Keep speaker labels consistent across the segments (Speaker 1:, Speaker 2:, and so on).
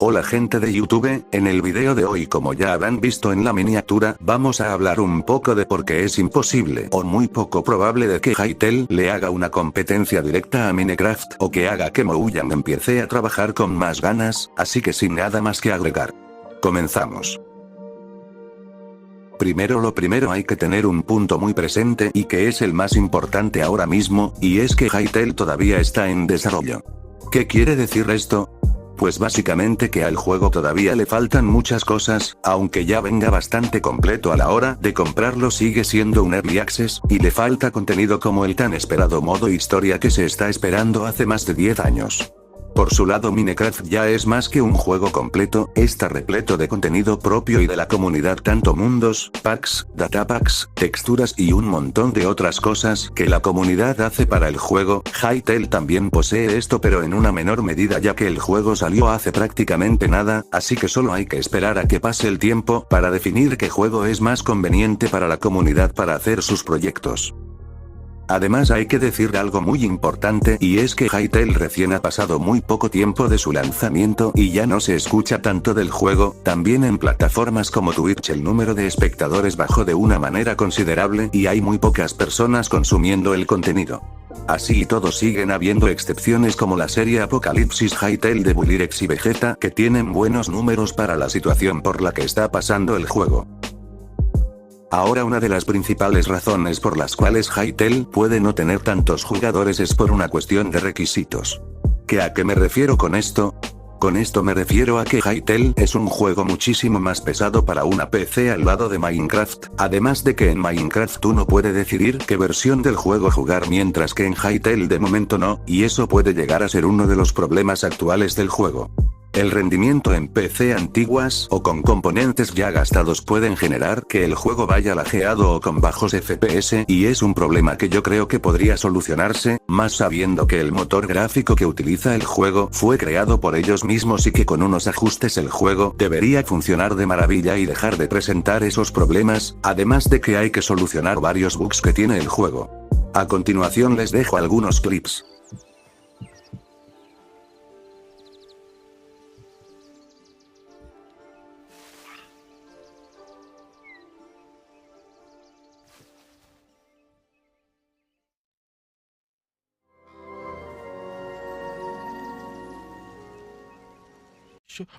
Speaker 1: Hola gente de YouTube, en el video de hoy, como ya habrán visto en la miniatura, vamos a hablar un poco de por qué es imposible o muy poco probable de que Hytale le haga una competencia directa a Minecraft o que haga que Mojang empiece a trabajar con más ganas, así que sin nada más que agregar. Comenzamos. Primero lo primero, hay que tener un punto muy presente y que es el más importante ahora mismo, y es que Hytale todavía está en desarrollo. ¿Qué quiere decir esto? Pues básicamente que al juego todavía le faltan muchas cosas, aunque ya venga bastante completo a la hora de comprarlo, sigue siendo un early access, y le falta contenido como el tan esperado modo historia que se está esperando hace más de 10 años. Por su lado, Minecraft ya es más que un juego completo, está repleto de contenido propio y de la comunidad, tanto mundos, packs, datapacks, texturas y un montón de otras cosas que la comunidad hace para el juego. Hytale también posee esto, pero en una menor medida, ya que el juego salió hace prácticamente nada, así que solo hay que esperar a que pase el tiempo para definir qué juego es más conveniente para la comunidad para hacer sus proyectos. Además hay que decir algo muy importante, y es que Hytale recién ha pasado muy poco tiempo de su lanzamiento y ya no se escucha tanto del juego. También en plataformas como Twitch el número de espectadores bajó de una manera considerable y hay muy pocas personas consumiendo el contenido. Así y todo, siguen habiendo excepciones como la serie Apocalipsis Hytale de Bullyrix y Vegeta, que tienen buenos números para la situación por la que está pasando el juego. Ahora, una de las principales razones por las cuales Hytale puede no tener tantos jugadores es por una cuestión de requisitos. ¿A qué me refiero con esto? Con esto me refiero a que Hytale es un juego muchísimo más pesado para una PC al lado de Minecraft, además de que en Minecraft uno puede decidir qué versión del juego jugar, mientras que en Hytale de momento no, y eso puede llegar a ser uno de los problemas actuales del juego. El rendimiento en PC antiguas o con componentes ya gastados pueden generar que el juego vaya lagueado o con bajos FPS, y es un problema que yo creo que podría solucionarse, más sabiendo que el motor gráfico que utiliza el juego fue creado por ellos mismos y que con unos ajustes el juego debería funcionar de maravilla y dejar de presentar esos problemas, además de que hay que solucionar varios bugs que tiene el juego. A continuación les dejo algunos clips.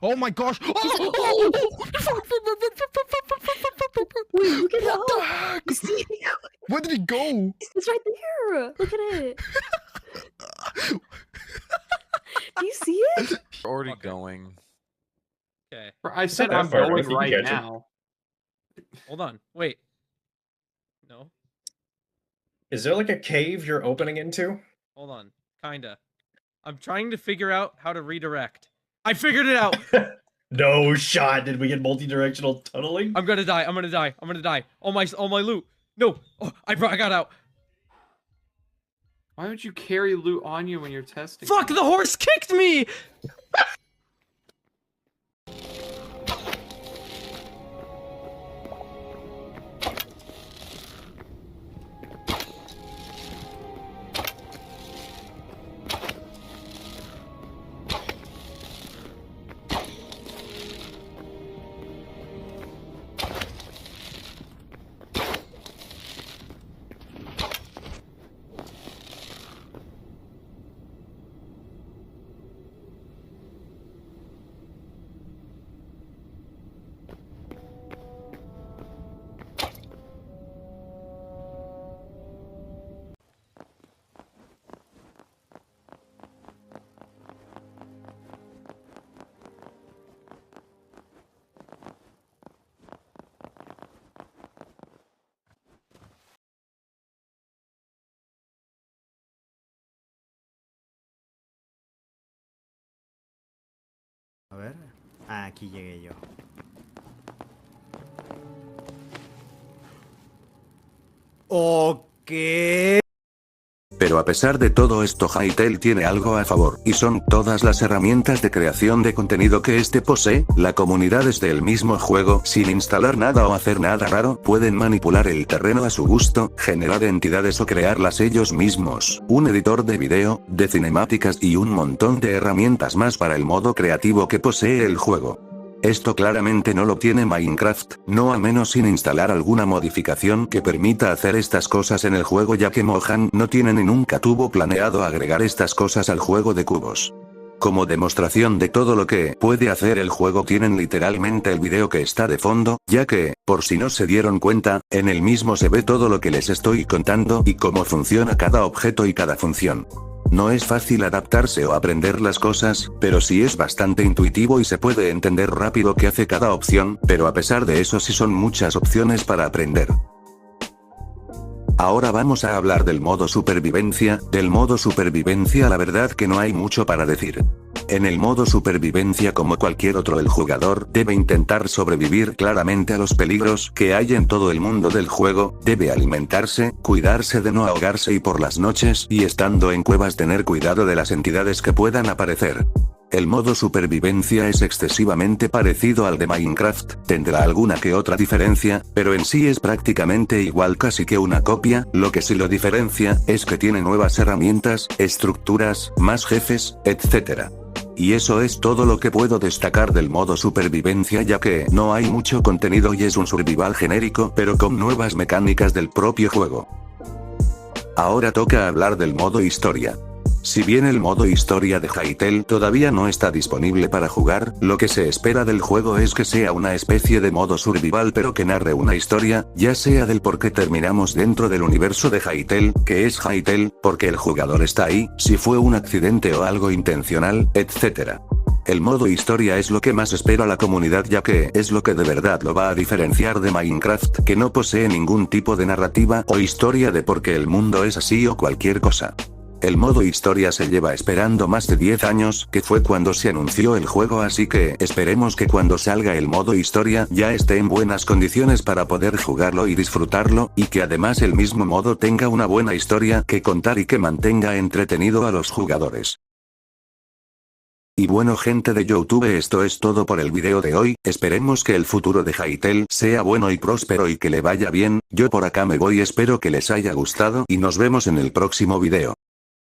Speaker 2: Oh my gosh!
Speaker 3: Wait, look at
Speaker 2: What
Speaker 3: it.
Speaker 2: the heck?
Speaker 3: You see?
Speaker 2: Where did he go?
Speaker 3: It's right there. Look at it. Do you see it?
Speaker 4: Already
Speaker 5: Okay.
Speaker 4: going.
Speaker 5: Okay.
Speaker 6: I said
Speaker 7: that
Speaker 6: I'm
Speaker 7: far,
Speaker 6: going
Speaker 7: if you can
Speaker 6: right
Speaker 7: catch it.
Speaker 6: now.
Speaker 5: Hold on. Wait. No.
Speaker 7: Is there like a cave you're opening into?
Speaker 5: Hold on. Kinda. I'm trying to figure out how to redirect. I figured it out!
Speaker 7: No shot. Did we get multi-directional tunneling?
Speaker 5: I'm gonna die. I'm gonna die. I'm gonna die. All my loot. No. Oh, I got out.
Speaker 6: Why would you carry loot on you when you're testing?
Speaker 5: Fuck! The horse kicked me!
Speaker 8: A ver. Ah, aquí llegué yo. Ok.
Speaker 1: Pero a pesar de todo esto Hytale tiene algo a favor, y son todas las herramientas de creación de contenido que este posee. La comunidad desde el mismo juego, sin instalar nada o hacer nada raro, pueden manipular el terreno a su gusto, generar entidades o crearlas ellos mismos, un editor de video, de cinemáticas y un montón de herramientas más para el modo creativo que posee el juego. Esto claramente no lo tiene Minecraft, no a menos sin instalar alguna modificación que permita hacer estas cosas en el juego, ya que Mojang no tiene ni nunca tuvo planeado agregar estas cosas al juego de cubos. Como demostración de todo lo que puede hacer el juego tienen literalmente el video que está de fondo, ya que, por si no se dieron cuenta, en el mismo se ve todo lo que les estoy contando y cómo funciona cada objeto y cada función. No es fácil adaptarse o aprender las cosas, pero sí es bastante intuitivo y se puede entender rápido qué hace cada opción, pero a pesar de eso sí son muchas opciones para aprender. Ahora vamos a hablar del modo supervivencia. Del modo supervivencia la verdad que no hay mucho para decir. En el modo supervivencia, como cualquier otro, el jugador debe intentar sobrevivir claramente a los peligros que hay en todo el mundo del juego, debe alimentarse, cuidarse de no ahogarse y por las noches y estando en cuevas tener cuidado de las entidades que puedan aparecer. El modo supervivencia es excesivamente parecido al de Minecraft, tendrá alguna que otra diferencia, pero en sí es prácticamente igual, casi que una copia. Lo que sí lo diferencia es que tiene nuevas herramientas, estructuras, más jefes, etc. Y eso es todo lo que puedo destacar del modo supervivencia, ya que no hay mucho contenido y es un survival genérico pero con nuevas mecánicas del propio juego. Ahora toca hablar del modo historia. Si bien el modo historia de Hytale todavía no está disponible para jugar, lo que se espera del juego es que sea una especie de modo survival pero que narre una historia, ya sea del por qué terminamos dentro del universo de Hytale, que es Hytale, porque el jugador está ahí, si fue un accidente o algo intencional, etc. El modo historia es lo que más espera la comunidad, ya que es lo que de verdad lo va a diferenciar de Minecraft, que no posee ningún tipo de narrativa o historia de por qué el mundo es así o cualquier cosa. El modo historia se lleva esperando más de 10 años, que fue cuando se anunció el juego, así que esperemos que cuando salga el modo historia ya esté en buenas condiciones para poder jugarlo y disfrutarlo, y que además el mismo modo tenga una buena historia que contar y que mantenga entretenido a los jugadores. Y bueno gente de YouTube, esto es todo por el video de hoy. Esperemos que el futuro de Hytale sea bueno y próspero y que le vaya bien. Yo por acá me voy, espero que les haya gustado y nos vemos en el próximo video.